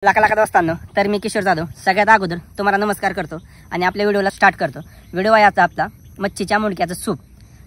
लाखा लाखा दोस्तांनो, तर मी किशोर जाधव सगळ्यात अगोदर तुम्हाला नमस्कार करतो आणि आपल्या व्हिडिओला स्टार्ट करतो। व्हिडिओ आहे आता आपला मच्छीच्या मुंडक्याचं सूप।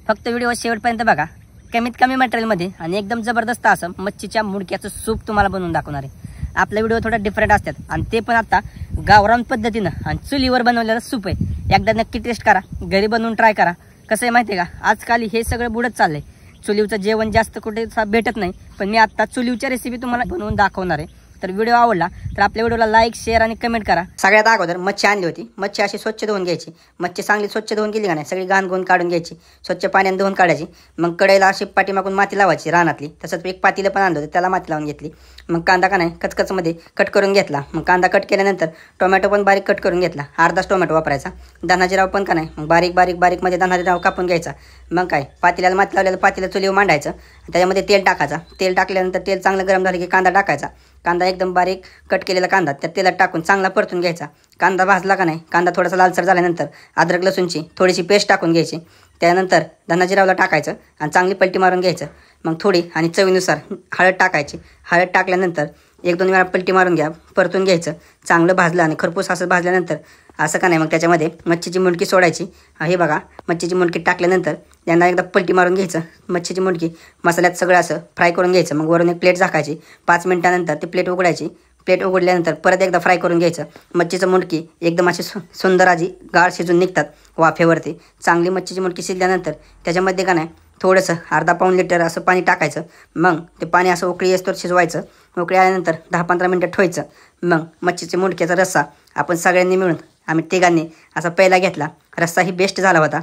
फक्त व्हिडिओ शेवटपर्यंत बघा। कमीत कमी मटेरियलमध्ये आणि एकदम जबरदस्त असं मच्छीच्या मुंडक्याचं सूप तुम्हाला बनवून दाखवणार आहे। आपला व्हिडिओ थोडा डिफरंट असतात आणि ते पण आता गावरान पद्धतीनं आणि चुलीवर बनवलेलं सूप आहे। एकदा नक्की टेस्ट करा, घरी बनवून ट्राय करा। कसं आहे माहिती आहे का, आजकाल हे सगळं बुडत चाललंय। चुलीवचं जेवण जास्त कुठे भेटत नाही, पण मी आता चुलीवच्या रेसिपी तुम्हाला बनवून दाखवणार आहे। तर व्हिडिओ आवडला तर आपल्या व्हिडिओला लाईक शेअर आणि कमेंट करा। सगळ्यात अगोदर मच्छी आणली होती। मच्छी अशी स्वच्छ धुवून घ्यायची। मच्छी चांगली स्वच्छ धुवून गेली का नाही, सगळी घाण गोण काढून घ्यायची, स्वच्छ पाण्याने धुवून काढायची। मग कढईला अशी पाठीमागून माती लावायची रानातली। तसंच एक पातीला पण आणलं होतं, त्याला माती लावून घेतली। मग कांदा का नाही कचकचमध्ये कट करून घेतला। मग कांदा कट केल्यानंतर टोमॅटो पण बारीक कट करून घेतला, अर्धाच टोमॅटो वापरायचा। धनाजीराव पण का नाही मग बारीक बारीक बारीक मध्ये धनाजीराव कापून घ्यायचा। मग काय पातीला माती लावलेलं पातीला चुलीवर मांडायचं, त्याच्यामध्ये तेल टाकायचं। तेल टाकल्यानंतर तेल चांगलं गरम झालं की कांदा टाकायचा। कांदा एकदम बारीक कट केलेला कांदा त्या तेलात टाकून चांगला परतून घ्यायचा। कांदा भाजला का नाही, कांदा थोडासा लालसर झाल्यानंतर अद्रक लसूणची थोडीशी पेस्ट टाकून घ्यायची। त्यानंतर धनाजीरावला टाकायचं आणि चांगली पलटी मारून घ्यायचं। मग थोडी आणि चवीनुसार हळद टाकायची। हळद टाकल्यानंतर एक दोन वेळा पलटी मारून घ्या, परतून घ्यायचं। चांगलं भाजलं आणि खरपूस असं भाजल्यानंतर असं का नाही मग त्याच्यामध्ये मच्छीची मुंडकी सोडायची। हे बघा, मच्छीची मुंडकी टाकल्यानंतर त्यांना एकदा पलटी मारून घ्यायचं। मच्छीची मुंडकी मसाल्यात सगळं असं फ्राय करून घ्यायचं। मग वरून एक प्लेट झाकायची। 5 मिनिटानंतर ती प्लेट उघडायची। प्लेट उघडल्यानंतर परत एकदा फ्राय करून घ्यायचं। मच्छीचं मुंडकी एकदम अशी सुंदर आजी गाळ शिजून निघतात वाफेवरती। चांगली मच्छीची मुंडकी शिजल्यानंतर त्याच्यामध्ये का नाही थोडंसं अर्धा पाऊण लिटर असं पाणी टाकायचं। मग ते पाणी असं उकळी येस्तोवर शिजवायचं। उकळी आल्यानंतर 10-15 मिनिटं ठेवायचं। मग मच्छीच्या मुंडक्याचा रस्सा आपण सगळ्यांनी मिळून आम्ही तिघांनी असा पहिला घेतला। रस्सा ही बेस्ट झाला होता।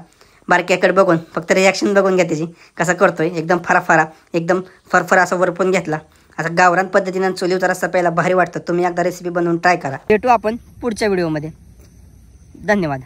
बारक्याकडे बघून फक्त रिॲक्शन बघून घ्या त्याची, कसा करतोय एकदम फराफरा एकदम फरफर असं वरपून घेतला। असा गावरान पद्धतीनं चुलीवचा रस्सा प्यायला भारी वाटतं। तुम्ही एकदा रेसिपी बनवून ट्राय करा। भेटू आपण पुढच्या व्हिडिओमध्ये। धन्यवाद।